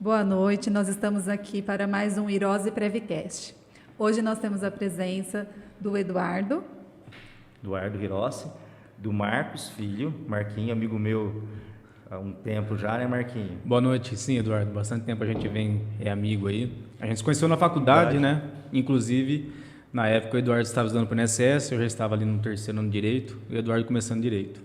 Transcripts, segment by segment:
Boa noite, nós estamos aqui para mais um Irose Prevcast. Hoje nós temos a presença do Eduardo Hirossi, do Marcos Filho, Marquinho, amigo meu há um tempo já, né, Marquinho? Boa noite, sim, Eduardo, bastante tempo a gente é amigo aí. A gente se conheceu na faculdade, né? Inclusive, na época o Eduardo estava estudando para o INSS, eu já estava ali no terceiro ano de Direito, e o Eduardo começando Direito.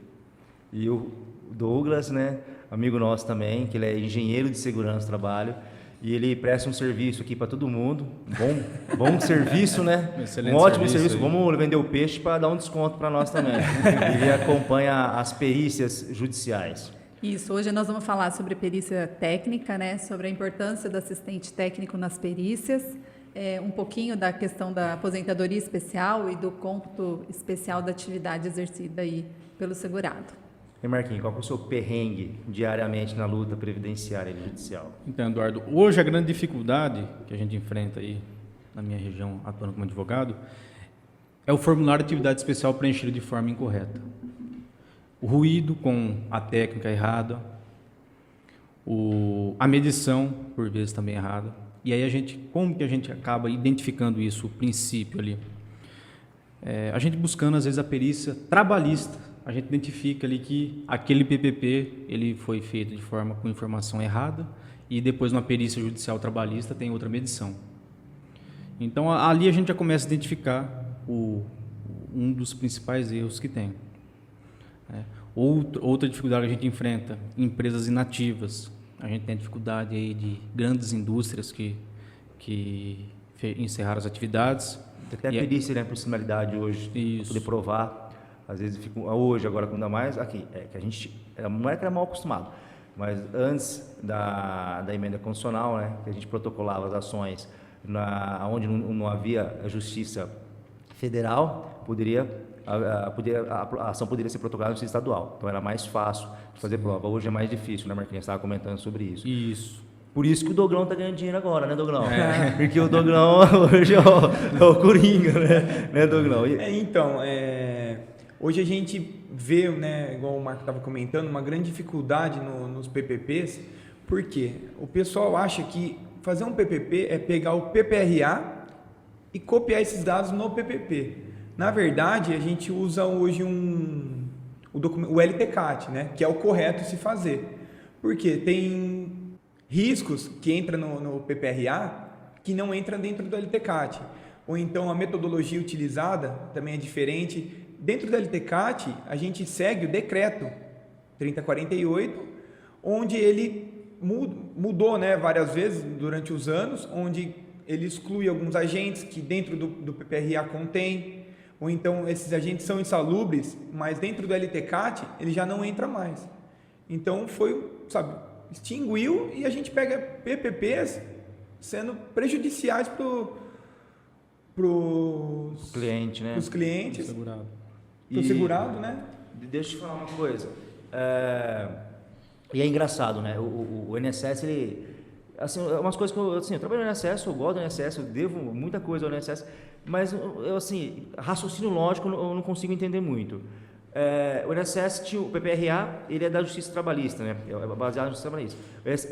E o Douglas, né, amigo nosso também, que ele é engenheiro de segurança do trabalho, e ele presta um serviço aqui para todo mundo, bom serviço, né? Excelente um ótimo serviço. Aí. Vamos vender o peixe para dar um desconto para nós também. Ele acompanha as perícias judiciais. Isso, hoje nós vamos falar sobre perícia técnica, né? Sobre a importância do assistente técnico nas perícias, um pouquinho da questão da aposentadoria especial e do cômputo especial da atividade exercida aí pelo segurado. E Marquinhos, qual é o seu perrengue diariamente na luta previdenciária e judicial? Então, Eduardo, hoje a grande dificuldade que a gente enfrenta aí na minha região, atuando como advogado, é o formulário de atividade especial preenchido de forma incorreta. O ruído com a técnica errada, a medição, por vezes, também errada. E aí como que a gente acaba identificando isso, o princípio ali? A gente buscando, às vezes, a perícia trabalhista, a gente identifica ali que aquele PPP ele foi feito com informação errada e depois na perícia judicial trabalhista tem outra medição. Então, ali a gente já começa a identificar um dos principais erros que tem. Outra dificuldade que a gente enfrenta, empresas inativas. A gente tem dificuldade aí de grandes indústrias que encerraram as atividades. Até a perícia, né, proximalidade hoje, para poder provar. Às vezes, hoje, agora, ainda mais, aqui, que a gente, não é que era mal acostumado, mas antes da emenda constitucional, né, que a gente protocolava as ações onde não havia justiça federal, a ação poderia ser protocolada na justiça estadual. Então, era mais fácil de fazer prova. Hoje é mais difícil, né, Marquinhos? Você estava comentando sobre isso. Isso. Por isso que o Doglão está ganhando dinheiro agora, né, Doglão? Porque o Doglão hoje é o Coringa, né, Doglão? Hoje a gente vê, né, igual o Marco estava comentando, uma grande dificuldade nos PPPs, porque o pessoal acha que fazer um PPP é pegar o PPRA e copiar esses dados no PPP. Na verdade, a gente usa hoje o LTCAT, né, que é o correto se fazer. Porque tem riscos que entram no PPRA que não entram dentro do LTCAT. Ou então a metodologia utilizada também é diferente. Dentro do LTCAT, a gente segue o decreto 3048, onde ele mudou, né, várias vezes durante os anos, onde ele exclui alguns agentes que dentro do PPRA contém, ou então esses agentes são insalubres, mas dentro do LTCAT ele já não entra mais. Então extinguiu e a gente pega PPPs sendo prejudiciais para os clientes, né? Os clientes. Segurado. Segurado, né? Deixa eu te falar uma coisa. E é engraçado, né? O INSS, ele... Assim, umas coisas que eu trabalho no INSS, eu gosto do INSS, eu devo muita coisa ao INSS, mas, assim, raciocínio lógico eu não consigo entender muito. O INSS tinha o PPRA, ele é da Justiça Trabalhista, né? É baseado na Justiça Trabalhista.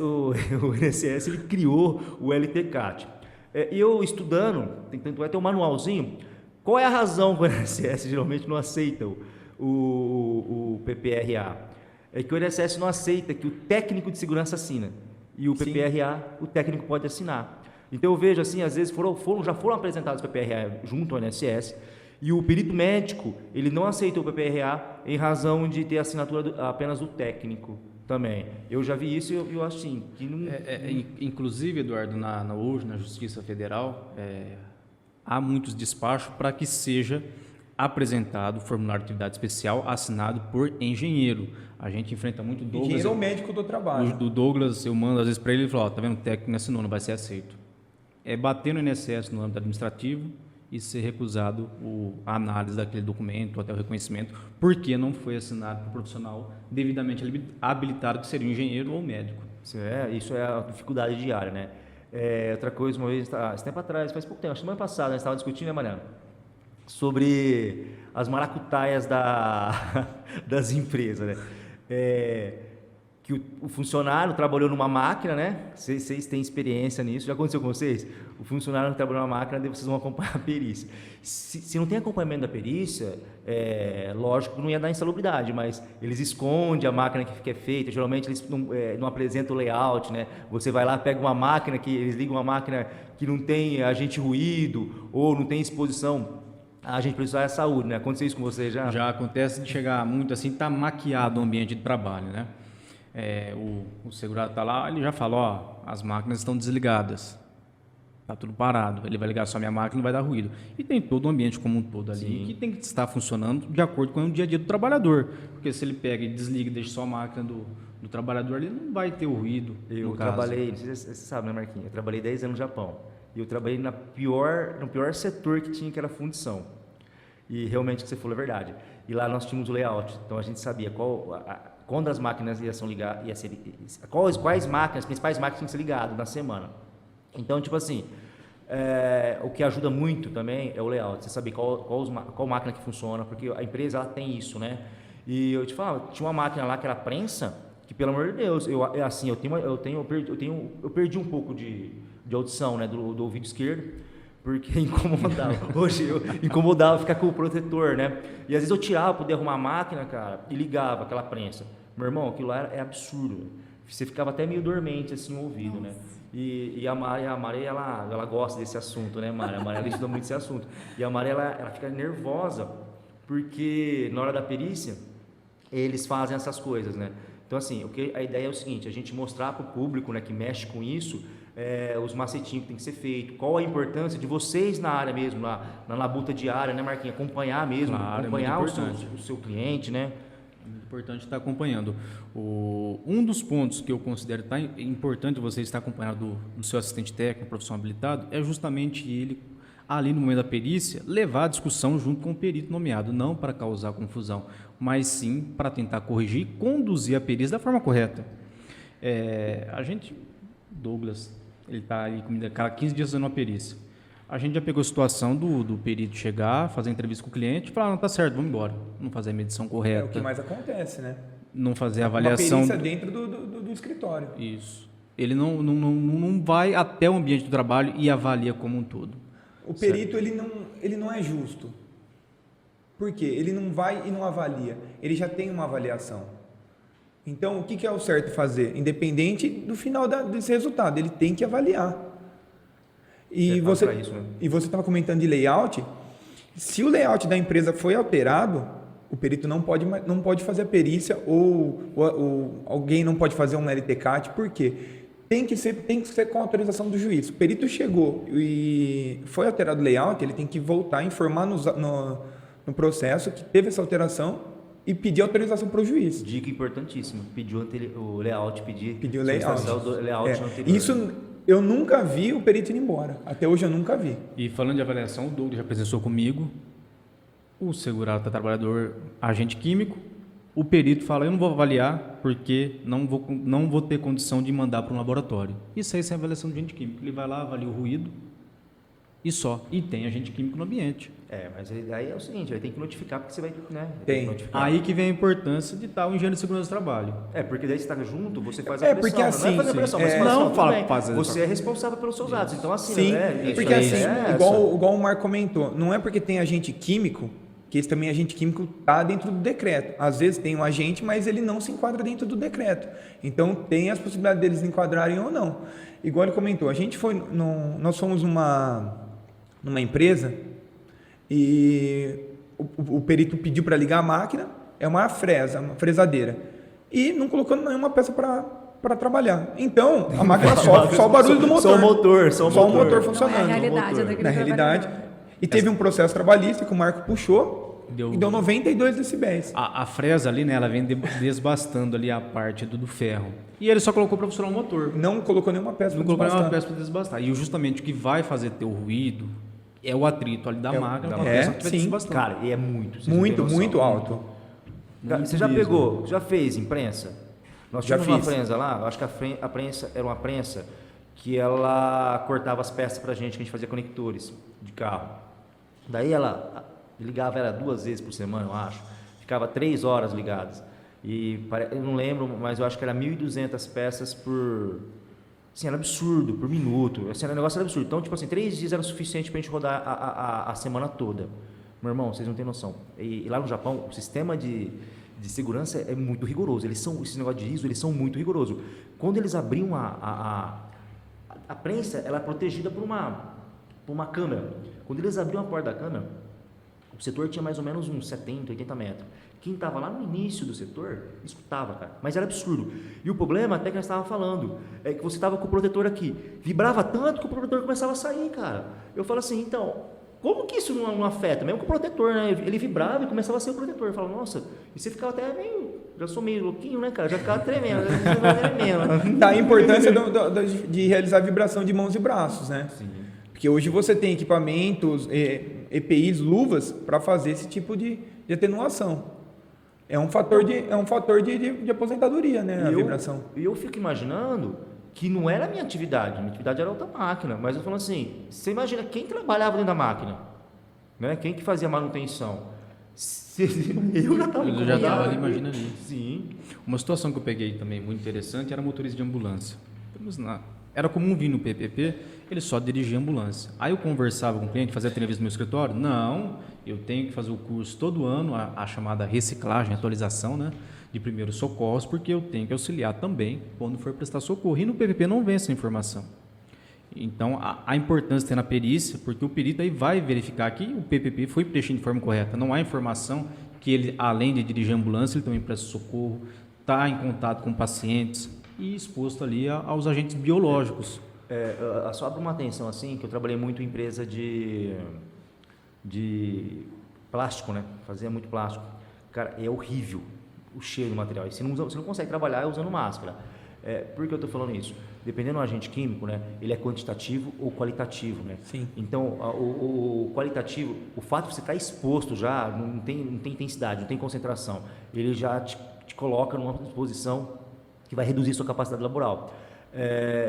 O INSS, ele criou o LTCAT. E eu estudando, vai ter um manualzinho. Qual é a razão que o INSS geralmente não aceita o PPRA? É que o INSS não aceita que o técnico de segurança assina. E o PPRA, o técnico pode assinar. Então eu vejo assim, às vezes já foram apresentados o PPRA junto ao INSS, e o perito médico, ele não aceitou o PPRA em razão de ter a assinatura apenas do técnico também. Eu já vi isso e eu acho assim, que não... Inclusive, Eduardo, hoje na Justiça Federal, há muitos despachos para que seja apresentado o formulário de atividade especial assinado por engenheiro. A gente enfrenta muito Douglas. Engenheiro ou médico do trabalho. Do Douglas, eu mando às vezes para ele falo, tá vendo, o técnico assinou, não vai ser aceito. É bater no INSS no âmbito administrativo e ser recusado a análise daquele documento, até o reconhecimento, porque não foi assinado por profissional devidamente habilitado, que seria um engenheiro ou médico. Isso é a dificuldade diária, né? Outra coisa, uma vez, esse tempo atrás, faz pouco tempo, semana passada, nós estávamos discutindo, né, Mariana? Sobre as maracutaias das empresas, né? que o funcionário trabalhou numa máquina, né? Vocês têm experiência nisso, já aconteceu com vocês? O funcionário trabalhou numa máquina, daí vocês vão acompanhar a perícia. Se não tem acompanhamento da perícia, lógico que não ia dar insalubridade, mas eles escondem a máquina que é feita, geralmente eles não apresentam o layout, né? Você vai lá, pega uma máquina, eles ligam uma máquina que não tem agente ruído, ou não tem exposição a agente prejudicial à saúde, né? Aconteceu isso com você já? Já acontece de chegar muito assim, tá maquiado o ambiente de trabalho, né? O segurado está lá, ele já fala, ó, as máquinas estão desligadas, tá tudo parado, ele vai ligar só a minha máquina, não vai dar ruído. E tem todo o ambiente como um todo ali, Sim. que tem que estar funcionando de acordo com o dia a dia do trabalhador, porque se ele pega e desliga e deixa só a máquina do trabalhador, ele não vai ter o ruído. Eu trabalhei, não sei se você sabe, né, Marquinhos? Eu trabalhei 10 anos no Japão, e eu trabalhei no pior setor que tinha, que era a fundição. E realmente o que você falou é verdade. E lá nós tínhamos o layout, então a gente sabia quando as máquinas iam ser quais máquinas, as principais máquinas tinham que ser ligadas na semana. Então, tipo assim, o que ajuda muito também é o layout, você saber qual máquina que funciona, porque a empresa ela tem isso, né? E eu te falo, tinha uma máquina lá que era prensa, que pelo amor de Deus, eu perdi um pouco de audição, né, do ouvido esquerdo, porque incomodava. Hoje eu incomodava ficar com o protetor, né? E às vezes eu tirava, podia arrumar a máquina, cara, e ligava aquela prensa. Meu irmão, aquilo lá é absurdo. Você ficava até meio dormente assim o ouvido, né? E a Mari, ela gosta desse assunto, né, Mari? A Mari, ela estuda muito esse assunto. E a Mari, ela fica nervosa, porque na hora da perícia, eles fazem essas coisas, né? Então, assim, a ideia é o seguinte, a gente mostrar para o público, né, que mexe com isso, os macetinhos que tem que ser feito, qual a importância de vocês na área mesmo, na labuta diária, né, Marquinhos? Acompanhar mesmo, Claro, acompanhar é o seu cliente, né? Muito importante estar acompanhando. Um dos pontos que eu considero importante você estar acompanhado do seu assistente técnico, profissional habilitado, é justamente ele, ali no momento da perícia, levar a discussão junto com o perito nomeado, não para causar confusão, mas sim para tentar corrigir e conduzir a perícia da forma correta. A gente, Douglas, ele está ali comigo cada 15 dias fazendo uma perícia. A gente já pegou a situação do perito chegar, fazer entrevista com o cliente e falar, não, tá certo, vamos embora. Não fazer a medição correta. É o que mais acontece, né? Não fazer a avaliação. Uma perícia dentro do escritório. Isso. Ele não vai até o ambiente do trabalho e avalia como um todo. O perito, ele não é justo. Por quê? Ele não vai e não avalia. Ele já tem uma avaliação. Então, o que é o certo fazer? Independente do final desse resultado, ele tem que avaliar. E você estava comentando de layout. Se o layout da empresa foi alterado, o perito não pode fazer a perícia ou alguém não pode fazer um LTCAT. Por quê? Tem que ser com a autorização do juiz. O perito chegou e foi alterado o layout, ele tem que voltar a informar no processo que teve essa alteração e pedir autorização para o juiz. Dica importantíssima, pediu o layout, pediu o layout. Do layout anterior. Isso eu nunca vi o perito ir embora. Até hoje eu nunca vi. E falando de avaliação, o Douglas já presenciou comigo, o segurado está trabalhador, agente químico, o perito fala, eu não vou avaliar porque não vou ter condição de mandar para um laboratório. Isso aí é avaliação de agente químico. Ele vai lá, avalia o ruído e só. E tem agente químico no ambiente. Mas aí é o seguinte, ele tem que notificar porque você vai, né? Tem. Que notificar. Aí que vem a importância de estar o engenheiro de segurança do trabalho. Porque daí você está junto, você faz a pressão. Porque assim, não é fazer pressão, mas não fala bem, fazer você é responsável pelos seus atos. Então, assim, sim, porque assim, é igual o Marco comentou, não é porque tem agente químico, que esse também agente químico está dentro do decreto. Às vezes tem um agente, mas ele não se enquadra dentro do decreto. Então, tem as possibilidades deles enquadrarem ou não. Igual ele comentou, nós fomos numa empresa e o perito pediu para ligar a máquina, é uma fresadeira, e não colocou nenhuma peça para trabalhar. Então, a máquina sofre só o barulho do motor. Só o motor funcionando. Não é a realidade daquele Na realidade. trabalhador. E teve um processo trabalhista que o Marco puxou e deu 92 decibéis. A fresa ali, né, ela vem desbastando ali a parte do ferro. E ele só colocou para funcionar o motor. Não colocou nenhuma peça para desbastar. Não colocou nenhuma peça para desbastar. E justamente o que vai fazer ter o ruído é o atrito ali da máquina. Sim. Cara, e é muito. Muito alto. Você já fez imprensa? Nós tínhamos uma prensa lá, eu acho que a prensa era uma prensa que ela cortava as peças pra gente, que a gente fazia conectores de carro. Daí ela ligava 2 vezes por semana, eu acho. Ficava 3 horas ligadas. eu não lembro, mas eu acho que era 1.200 peças por... Assim, era absurdo, por minuto. Assim, o negócio era absurdo. Então, tipo assim, 3 dias era o suficiente pra gente rodar a semana toda. Meu irmão, vocês não têm noção. E lá no Japão, o sistema de segurança é muito rigoroso. Esse negócio de ISO, eles são muito rigorosos. Quando eles abriam a prensa, ela é protegida por uma câmera. Quando eles abriam a porta da câmera, o setor tinha mais ou menos uns 70, 80 metros. Quem estava lá no início do setor, escutava, cara. Mas era absurdo. E o problema, até que nós estávamos falando, é que você estava com o protetor aqui. Vibrava tanto que o protetor começava a sair, cara. Eu falo assim, então, como que isso não afeta? Mesmo com o protetor, né? Ele vibrava e começava a ser o protetor. Eu falo, nossa, e você ficava até meio... Já sou meio louquinho, né, cara? Já ficava tremendo. Dá a importância de realizar vibração de mãos e braços, né? Sim. Porque hoje você tem equipamentos, EPIs, luvas, para fazer esse tipo de atenuação. É um fator de aposentadoria, né? A vibração. E eu fico imaginando que não era a minha atividade era outra máquina. Mas eu falo assim, você imagina quem trabalhava dentro da máquina? Né? Quem que fazia manutenção? Eu já estava ali, imagina ali. Sim. Uma situação que eu peguei também muito interessante era motorista de ambulância. Era comum vir no PPP, ele só dirigia ambulância. Aí eu conversava com o cliente, fazia entrevista no meu escritório. Não, eu tenho que fazer o curso todo ano, a chamada reciclagem, atualização, né, de primeiros socorros, porque eu tenho que auxiliar também quando for prestar socorro. E no PPP não vem essa informação. Então, a importância de ter na perícia, porque o perito aí vai verificar que o PPP foi preenchido de forma correta. Não há informação que ele, além de dirigir ambulância, ele também presta socorro, está em contato com pacientes e exposto ali aos agentes biológicos. Só abro uma atenção assim, que eu trabalhei muito em empresa de plástico, né? Fazia muito plástico. Cara, é horrível o cheiro do material. E você não consegue trabalhar usando máscara. Por que eu estou falando isso? Dependendo do agente químico, né? Ele é quantitativo ou qualitativo, né? Sim. Então, o qualitativo, o fato de você estar exposto já, não tem intensidade, não tem concentração, ele já te coloca numa posição que vai reduzir sua capacidade laboral.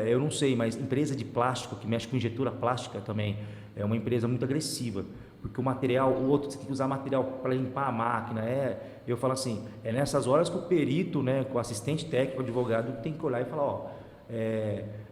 Eu não sei, mas empresa de plástico, que mexe com injetura plástica também, é uma empresa muito agressiva, porque o material, o outro, você tem que usar material para limpar a máquina, eu falo assim, nessas horas que o perito, né, com o assistente técnico, o advogado, tem que olhar e falar,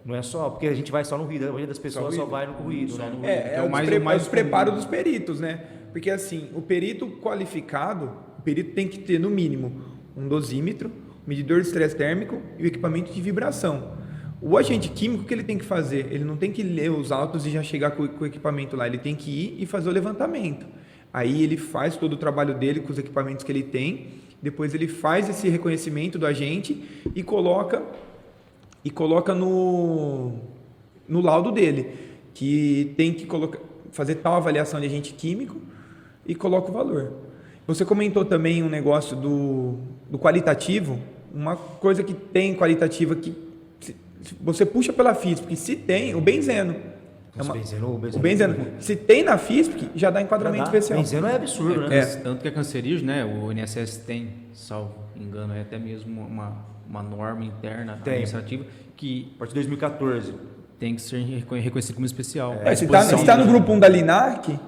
não é só, porque a gente vai só no ruído, a maioria das pessoas só vai no ruído, né? É o preparo dos peritos, né? Porque assim, o perito qualificado, o perito tem que ter no mínimo um dosímetro, medidor de estresse térmico e o equipamento de vibração. O agente químico, o que ele tem que fazer? Ele não tem que ler os autos e já chegar com o equipamento lá, ele tem que ir e fazer o levantamento. Aí ele faz todo o trabalho dele com os equipamentos que ele tem, depois ele faz esse reconhecimento do agente e coloca no laudo dele, que tem que fazer tal avaliação de agente químico e coloca o valor. Você comentou também um negócio do qualitativo, uma coisa que tem qualitativa que você puxa pela FISP, se tem, o benzeno. O benzeno. Se tem na FISP, já dá enquadramento especial. O benzeno é absurdo, né? Tanto que é cancerígeno, né? O INSS tem, salvo engano, é até mesmo uma norma interna administrativa que... A partir de 2014. Tem que ser reconhecido como especial. Se está no grupo 1 da LINAC...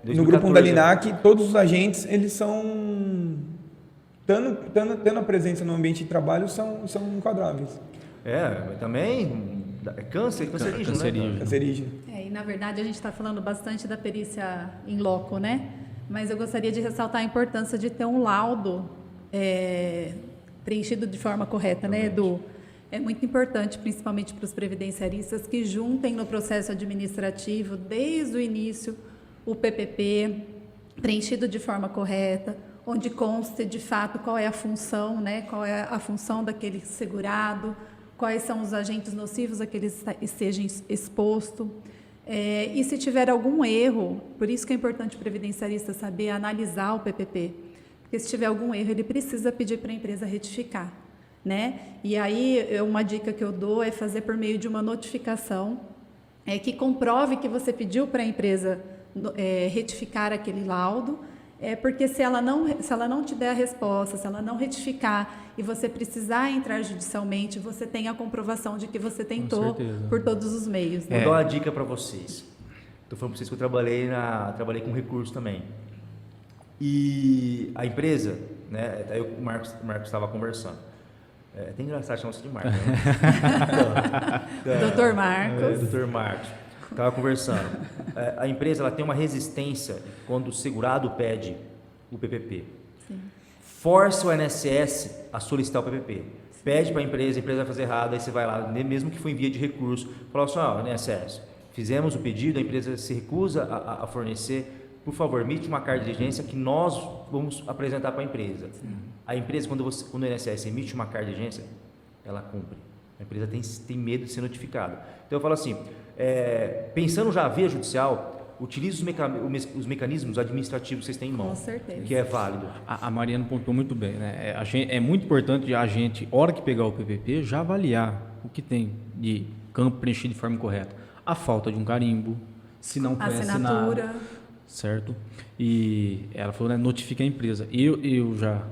No grupo 1 da LINAC, todos os agentes, eles são... Tendo a presença no ambiente de trabalho, são enquadráveis. Mas também cancerígeno, né? Cancerígeno. E na verdade a gente está falando bastante da perícia in loco, né? Mas eu gostaria de ressaltar a importância de ter um laudo preenchido de forma correta, né, Edu? É muito importante, principalmente para os previdenciaristas, que juntem no processo administrativo, desde o início, o PPP, preenchido de forma correta, onde conste de fato qual é a função, né? Qual é a função daquele segurado, quais são os agentes nocivos a que ele esteja exposto. E se tiver algum erro, por isso que é importante o previdenciarista saber analisar o PPP, porque se tiver algum erro, ele precisa pedir para a empresa retificar, né? E aí, uma dica que eu dou é fazer por meio de uma notificação que comprove que você pediu para a empresa retificar aquele laudo, porque se ela não te der a resposta, se ela não retificar e você precisar entrar judicialmente, você tem a comprovação de que você tentou por todos os meios. Né? Vou dar uma dica para vocês. Estou falando para vocês que eu trabalhei com recurso também. E a empresa, né? Aí o Marcos estava conversando. É até engraçado chamar isso de Marcos, né? Dr. Marcos. Dr. Marcos. Estava conversando. A empresa ela tem uma resistência quando o segurado pede o PPP. Sim. Força o INSS a solicitar o PPP. Pede para a empresa vai fazer errado, aí você vai lá, mesmo que for em via de recurso, fala assim, INSS, fizemos o pedido, a empresa se recusa a fornecer, por favor, emite uma carta de diligência que nós vamos apresentar para a empresa. Sim. A empresa, quando o INSS emite uma carta de diligência, ela cumpre. A empresa tem medo de ser notificada. Então eu falo assim, pensando já a via judicial, utilize os mecanismos administrativos que vocês têm em mão. Com certeza. Que é válido. A Mariana pontuou muito bem, né? É muito importante a gente, hora que pegar o PPP, já avaliar o que tem de campo preenchido de forma correta. A falta de um carimbo, se não foi assinatura. assinado, certo? E ela falou, né, notifica a empresa. Eu já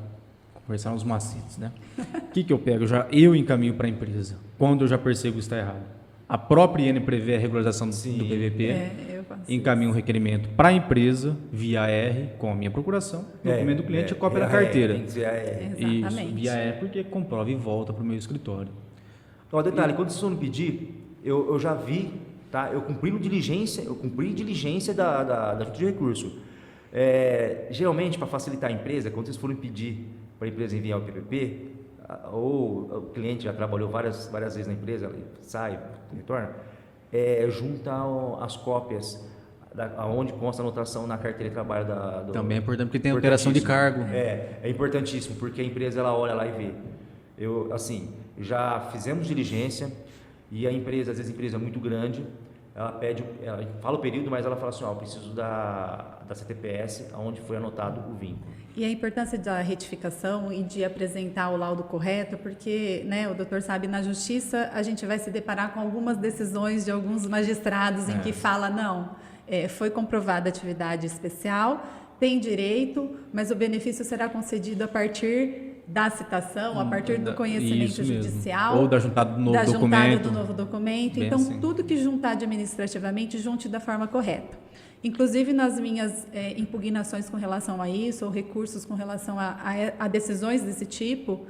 conversaram os macetes, né? O que eu pego? Eu encaminho para a empresa, quando eu já percebo que está errado. A própria IN prevê a regularização do PPP, encaminha um requerimento para a empresa, via R, com a minha procuração, documento do cliente e cópia da carteira. Exatamente. Isso, via R, porque comprova e volta para o meu escritório. Ó, detalhe, quando você não pedir, eu já vi, tá? Eu cumpri diligência da junta de recurso. Geralmente, para facilitar a empresa, quando vocês forem pedir para a empresa enviar o PPP, ou o cliente já trabalhou várias vezes na empresa, sai, retorna, junta as cópias aonde consta a anotação na carteira de trabalho Também é importante porque tem alteração de cargo. É importantíssimo, porque a empresa ela olha lá e vê. Já fizemos diligência e a empresa, às vezes a empresa é muito grande, ela fala o período, mas ela fala assim, eu preciso da CTPS, onde foi anotado o vínculo. E a importância da retificação e de apresentar o laudo correto, porque, né, o doutor sabe, na justiça a gente vai se deparar com algumas decisões de alguns magistrados em que fala, foi comprovada atividade especial, tem direito, mas o benefício será concedido a partir da citação, a partir do conhecimento judicial. Ou da juntada do novo documento. Então, assim, tudo que juntar administrativamente, junte da forma correta. Inclusive, nas minhas impugnações com relação a isso, ou recursos com relação a decisões desse tipo,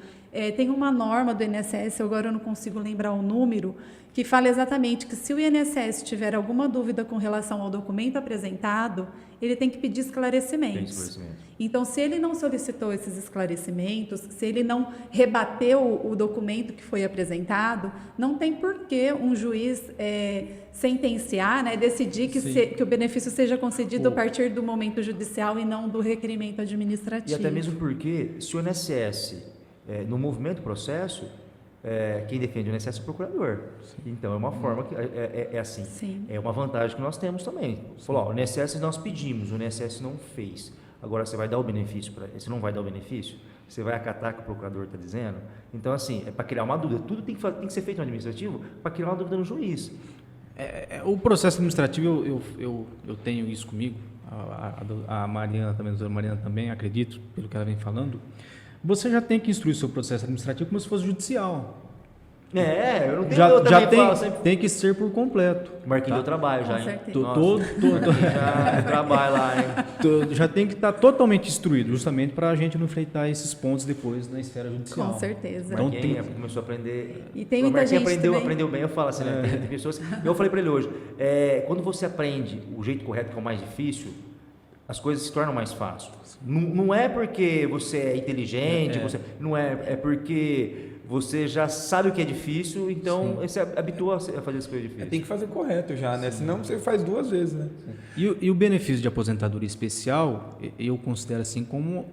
tem uma norma do INSS, agora eu não consigo lembrar o número, que fala exatamente que se o INSS tiver alguma dúvida com relação ao documento apresentado, ele tem que pedir esclarecimentos. Então, se ele não solicitou esses esclarecimentos, se ele não rebateu o documento que foi apresentado, não tem por que um juiz sentenciar, né, decidir que o benefício seja concedido a partir do momento judicial e não do requerimento administrativo. E até mesmo porque, se o INSS, no movimento do processo, quem defende o INSS é o procurador. Então, é uma forma que assim. Sim. É uma vantagem que nós temos também. Falou, o INSS nós pedimos, o INSS não fez. Agora, você vai dar o benefício para ele? Você não vai dar o benefício? Você vai acatar o que o procurador está dizendo? Então, assim, é para criar uma dúvida. Tudo tem que ser feito no administrativo para criar uma dúvida no juiz. O processo administrativo, eu tenho isso comigo, a Mariana também, a doutora Mariana também, acredito, pelo que ela vem falando. Você já tem que instruir o seu processo administrativo como se fosse judicial. Eu não tenho tem que ser por completo. Marquinhos do trabalho já, hein? Já trabalho lá, hein? Já tem que estar totalmente instruído, justamente para a gente não enfrentar esses pontos depois na esfera judicial. Com certeza. Então, começou a aprender. E tem muita gente aprendeu bem, eu falo assim, né? Tem pessoas. Eu falei para ele hoje, quando você aprende o jeito correto, que é o mais difícil, as coisas se tornam mais fáceis. Não é porque você é inteligente, não é porque você já sabe o que é difícil, então você habitua a fazer as coisas difíceis. Tem que fazer correto já, né? Senão você faz duas vezes, né? E o benefício de aposentadoria especial, eu considero assim como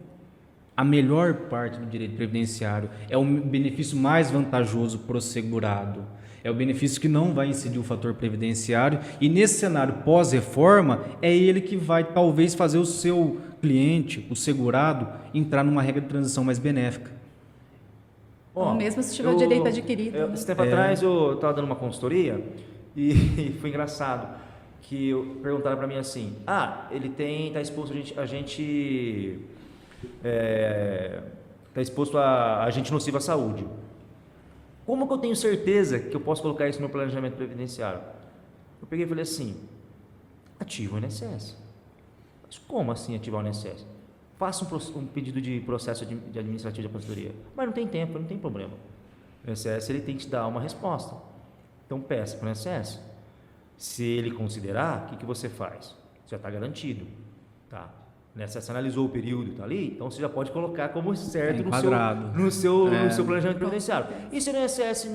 a melhor parte do direito previdenciário. É o benefício mais vantajoso para o segurado. É o benefício que não vai incidir o fator previdenciário e nesse cenário pós-reforma é ele que vai talvez fazer o seu cliente, o segurado, entrar numa regra de transição mais benéfica. Ou mesmo se tiver o direito adquirido. Esse tempo atrás eu estava dando uma consultoria e foi engraçado que perguntaram para mim assim, ele está exposto está exposto a agente nocivo à saúde. Como que eu tenho certeza que eu posso colocar isso no meu planejamento previdenciário? Eu peguei e falei assim, ativa o INSS. Mas como assim ativar o INSS? faça um pedido de processo de administrativo de aposentadoria. Mas não tem tempo, não tem problema. O INSS ele tem que te dar uma resposta. Então peça para o INSS. Se ele considerar, o que você faz? Já está garantido. Tá? O INSS analisou o período, tá ali, então você já pode colocar como certo no seu planejamento previdenciário. E se o INSS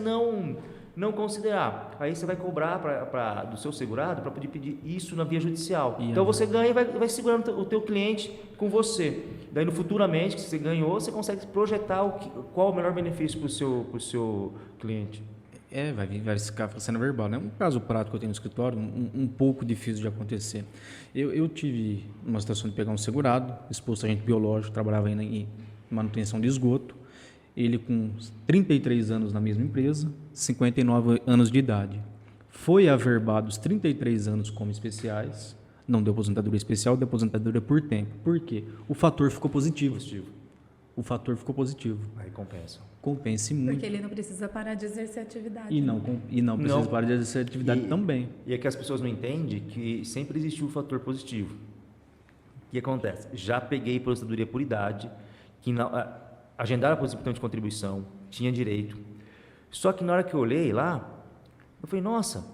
não considerar, aí você vai cobrar do seu segurado para poder pedir isso na via judicial. Então você ganha e vai segurando o teu cliente com você. Daí futuramente, que você ganhou, você consegue projetar qual o melhor benefício para o seu cliente. Vai ficar sendo verbal, né? Um caso prático que eu tenho no escritório, um pouco difícil de acontecer. Eu tive uma situação de pegar um segurado, exposto a agente biológico, trabalhava ainda em manutenção de esgoto. Ele com 33 anos na mesma empresa, 59 anos de idade. Foi averbado os 33 anos como especiais, não deu aposentadoria especial, deu aposentadoria por tempo. Por quê? O fator ficou positivo. O fator ficou positivo. Aí compensa. Compense muito. Porque ele não precisa parar de exercer atividade. E não precisa parar de exercer atividade também. E é que as pessoas não entendem que sempre existiu o fator positivo. O que acontece? Já peguei aposentadoria por idade, que agendaram a posição de contribuição, tinha direito. Só que na hora que eu olhei lá, eu falei, nossa,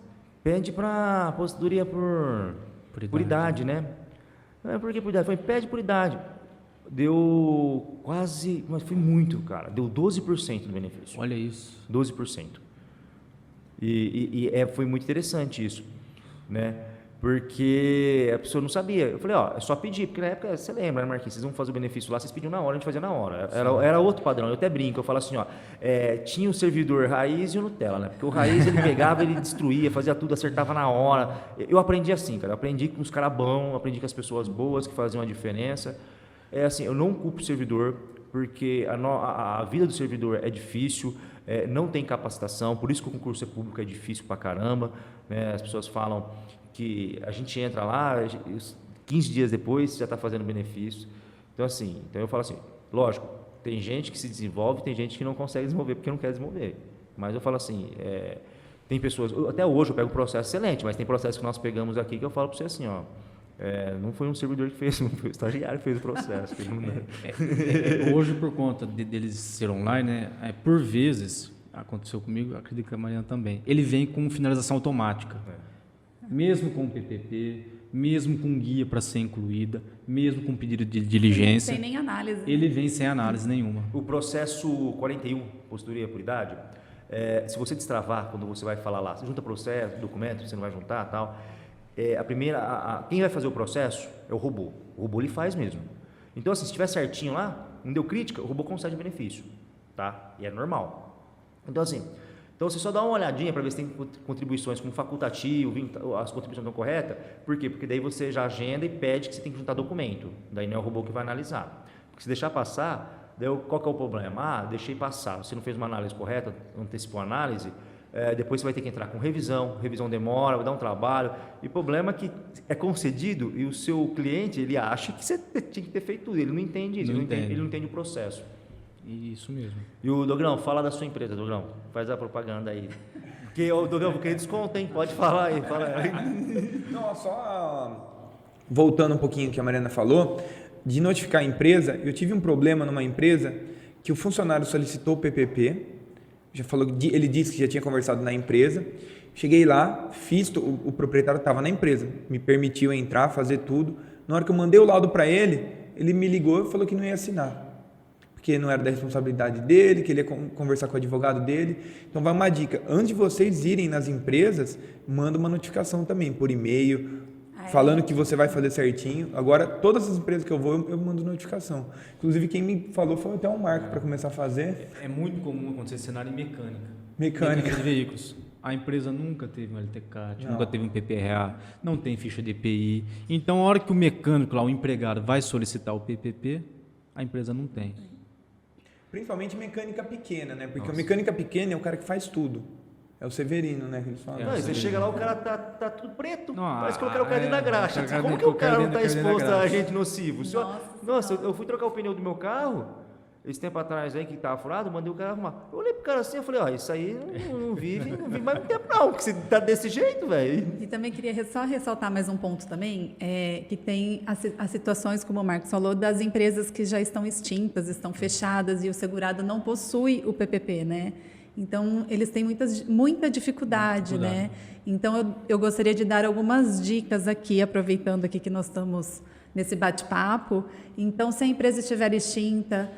pede para aposentadoria por idade, né? Por que por idade? Eu falei, pede por idade. Deu quase, mas foi muito, cara. Deu 12% do benefício. Olha isso. 12%. Foi muito interessante isso, né? Porque a pessoa não sabia. Eu falei, é só pedir, porque na época, você lembra, né, Marquinhos? Vocês vão fazer o benefício lá, vocês pediam na hora, a gente fazia na hora. Era outro padrão, eu até brinco, eu falo assim, tinha o servidor raiz e o Nutella, né? Porque o raiz, ele pegava, ele destruía, fazia tudo, acertava na hora. Eu aprendi assim, cara, eu aprendi com os caras bons, aprendi com as pessoas boas, que faziam a diferença. Assim, eu não culpo o servidor, porque a vida do servidor é difícil, não tem capacitação, por isso que o concurso público é difícil pra caramba, né? As pessoas falam que a gente entra lá, 15 dias depois já está fazendo benefício. Então, assim, eu falo assim, lógico, tem gente que se desenvolve, tem gente que não consegue desenvolver porque não quer desenvolver. Mas eu falo assim, tem pessoas, até hoje eu pego processo excelente, mas tem processos que nós pegamos aqui que eu falo para você assim, não foi um servidor que fez, não foi o estagiário que fez o processo. Hoje, por conta deles ser online, né, por vezes, aconteceu comigo, acredito que amanhã também, ele vem com finalização automática. Mesmo com PPP, mesmo com guia para ser incluída, mesmo com pedido de diligência. Sem nem análise. Ele vem sem análise nenhuma. O processo 41, aposentadoria por idade, se você destravar, quando você vai falar lá, você junta processo, documento, você não vai juntar tal, quem vai fazer o processo é o robô. O robô ele faz mesmo. Então, assim, se estiver certinho lá, não deu crítica, o robô concede benefício, tá? E é normal. Então, assim, você só dá uma olhadinha para ver se tem contribuições como facultativo, as contribuições estão corretas. Por quê? Porque daí você já agenda e pede que você tem que juntar documento. Daí não é o robô que vai analisar. Porque se deixar passar, daí qual que é o problema? Deixei passar. Você não fez uma análise correta, antecipou a análise, depois você vai ter que entrar com revisão demora, vai dar um trabalho. E o problema é que é concedido e o seu cliente, ele acha que você tinha que ter feito tudo. Ele não entende isso, ele não entende o processo. Isso mesmo. E o Dogrão, fala da sua empresa, Dogrão. Faz a propaganda aí. Porque, Dogrão, vou querer desconto, hein? Pode falar aí. Fala aí. Não, só voltando um pouquinho o que a Mariana falou, de notificar a empresa, eu tive um problema numa empresa que o funcionário solicitou o PPP, já falou, ele disse que já tinha conversado na empresa, cheguei lá, o proprietário estava na empresa, me permitiu entrar, fazer tudo. Na hora que eu mandei o laudo para ele me ligou e falou que não ia assinar, porque não era da responsabilidade dele, que ele ia conversar com o advogado dele. Então, vai uma dica. Antes de vocês irem nas empresas, manda uma notificação também, por e-mail, falando que você vai fazer certinho. Agora, todas as empresas que eu vou, eu mando notificação. Inclusive, quem me falou foi até um Marco para começar a fazer. É muito comum acontecer esse cenário em mecânica. Mecânica de veículos. A empresa nunca teve um LTCAT, nunca teve um PPRA, não tem ficha de EPI. Então, a hora que o mecânico, lá, o empregado, vai solicitar o PPP, a empresa não tem. Principalmente mecânica pequena, né? Porque a mecânica pequena é o cara que faz tudo. É o Severino, né? Que eles falam. Não, você chega lá, o cara tá tudo preto. Não, parece que colocaram o cara dentro da graxa. Como que o cara não está exposto a agente nocivo? Nossa, eu fui trocar o pneu do meu carro, esse tempo atrás aí que tava furado, mandei o cara arrumar. Eu olhei pro cara assim, eu falei, ó, isso aí não vive mais muito tempo não, que você tá desse jeito, velho. E também queria só ressaltar mais um ponto também, que tem as situações, como o Marcos falou, das empresas que já estão extintas, estão fechadas e o segurado não possui o PPP, né? Então, eles têm muita dificuldade, né? Então, eu gostaria de dar algumas dicas aqui, aproveitando aqui que nós estamos nesse bate-papo. Então, se a empresa estiver extinta,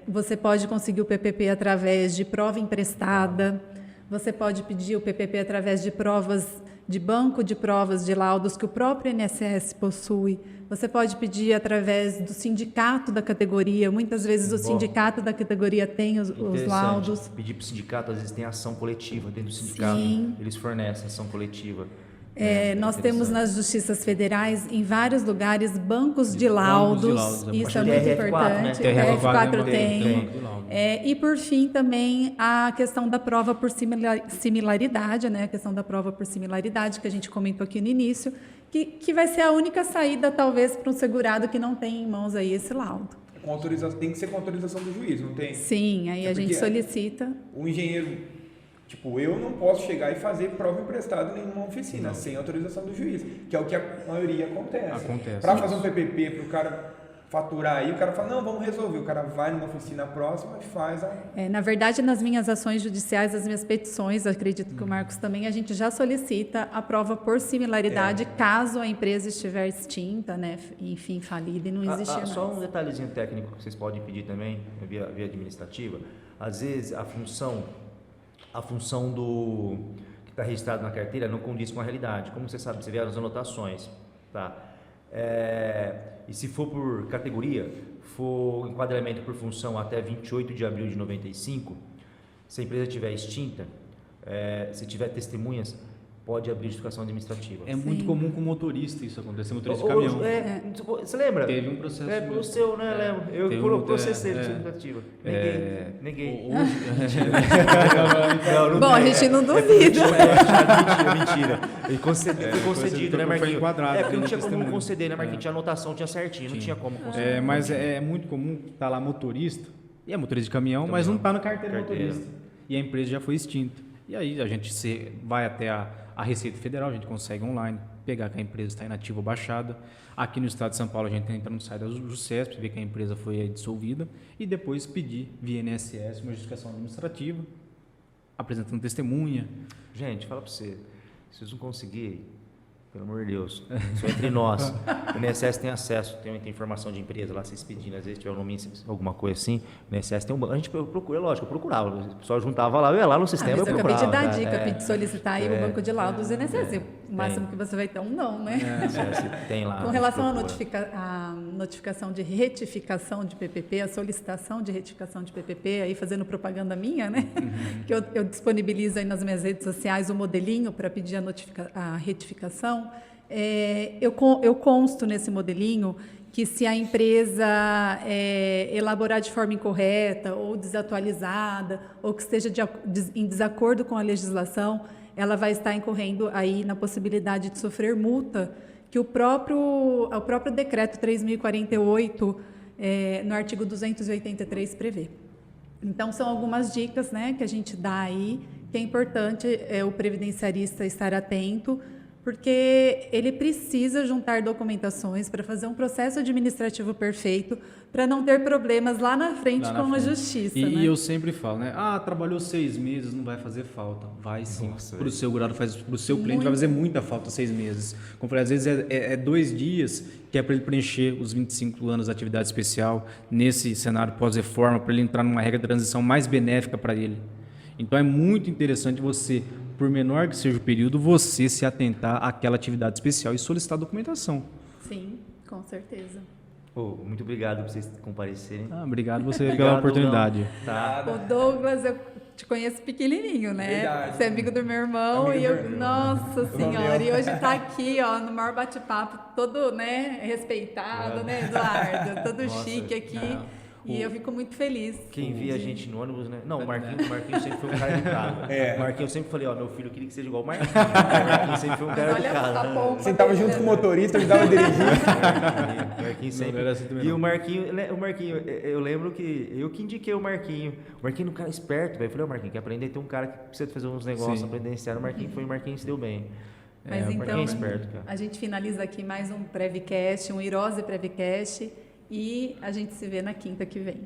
você pode conseguir o PPP através de prova emprestada, você pode pedir o PPP através de provas, de banco de provas de laudos que o próprio INSS possui, você pode pedir através do sindicato da categoria, muitas vezes o sindicato da categoria tem os laudos. Pedir para o sindicato, às vezes tem ação coletiva dentro do sindicato, Sim. Eles fornecem ação coletiva. Nós temos nas justiças federais, em vários lugares, bancos de laudos. Isso é muito importante. Né? TRF4 tem. E, por fim, também a questão da prova por similaridade, né? A questão da prova por similaridade, que a gente comentou aqui no início, que vai ser a única saída, talvez, para um segurado que não tem em mãos aí esse laudo. Tem que ser com autorização do juiz, não tem? Sim, aí a gente solicita. O engenheiro... Tipo, eu não posso chegar e fazer prova emprestada em uma oficina sem autorização do juiz, que é o que a maioria acontece. Para fazer um PPP, para o cara faturar aí, o cara fala, não, vamos resolver. O cara vai numa oficina próxima e faz a... Na verdade, nas minhas ações judiciais, as minhas petições, acredito que o Marcos também, a gente já solicita a prova por similaridade caso a empresa estiver extinta, né? Enfim, falida e não existir mais. Só um detalhezinho técnico que vocês podem pedir também, via administrativa. Às vezes, a função do que está registrado na carteira não condiz com a realidade. Como você sabe, você vê as anotações, tá? E se for por categoria, for enquadramento por função até 28 de abril de 95, se a empresa estiver extinta, se tiver testemunhas, pode abrir justificação administrativa. É muito comum com motorista isso acontecer, motorista de caminhão. Você lembra? Teve um processo. O seu, né? Lembro. Eu processei a administrativa. Neguei. Bom, a gente não duvida. Mentira. Foi concedido, né, Marquinhos? Foi enquadrado. Porque não tinha como conceder, né, Marquinhos? Tinha anotação, tinha certinho, não tinha como conceder. Mas é muito comum estar lá motorista, e é motorista de caminhão, mas não está na carteira motorista. E a empresa já foi extinta. E aí a gente vai até a Receita Federal, a gente consegue online pegar que a empresa está inativa ou baixada. Aqui no estado de São Paulo a gente entra no site da JuSesp, ver que a empresa foi dissolvida e depois pedir via INSS uma justificação administrativa, apresentando testemunha. Gente, fala para você, se vocês não conseguirem, pelo amor de Deus, só entre nós. O INSS tem acesso, tem informação de empresa lá, vocês pedindo, às vezes tiver um nome, alguma coisa assim, o INSS tem um banco. A gente procura, lógico, eu procurava, o pessoal juntava lá, eu ia lá no sistema, eu procurava. Eu acabei de dar a dica, de solicitar aí o banco de laudos do INSS. O máximo que você vai ter não, né? Tem lá. Com relação à notificação de retificação de PPP, a solicitação de retificação de PPP, aí fazendo propaganda minha, né? Que eu disponibilizo aí nas minhas redes sociais o modelinho para pedir a retificação. Eu consto nesse modelinho que se a empresa elaborar de forma incorreta ou desatualizada ou que esteja em desacordo com a legislação, ela vai estar incorrendo aí na possibilidade de sofrer multa que o próprio decreto 3.048, no artigo 283, prevê. Então, são algumas dicas, né, que a gente dá aí, que é importante o previdenciarista estar atento, porque ele precisa juntar documentações para fazer um processo administrativo perfeito, para não ter problemas lá na frente com a justiça. E eu sempre falo, né? Trabalhou 6 meses, não vai fazer falta. Vai sim. Para o segurado, para o seu cliente vai fazer muita falta 6 meses. Como eu falei, às vezes é 2 dias que é para ele preencher os 25 anos de atividade especial nesse cenário pós-reforma, para ele entrar numa regra de transição mais benéfica para ele. Então é muito interessante você, por menor que seja o período, você se atentar àquela atividade especial e solicitar a documentação. Sim, com certeza. Muito obrigado por vocês comparecerem. Obrigado você pela oportunidade. O Douglas, eu te conheço pequenininho, né? Verdade. Você é amigo do meu irmão nossa senhora, e hoje está aqui, no maior bate-papo, todo, né, respeitado, né, Eduardo? Todo chique aqui. E eu fico muito feliz. Quem via a gente no ônibus, né? Não, o Marquinhos sempre foi um cara educado. O Marquinhos, eu sempre falei, ó, meu filho, eu queria que seja igual o Marquinhos. O Marquinhos sempre foi um cara Olha educado. a pompa Sentava dele, junto né? com o motorista, ajudava a dirigir. O Marquinhos sempre. Não era assim também, E não. o Marquinhos, eu lembro que eu que indiquei o Marquinho. O Marquinho é um cara esperto, velho. Eu falei, Marquinho, quer aprender? Tem um cara que precisa fazer uns negócios, Sim. aprender a ensinar. O Marquinhos se deu bem. Mas o Marquinhos então, é esperto, cara. a gente finaliza aqui mais um Prevcast, um Irose Prevcast, e a gente se vê na quinta que vem.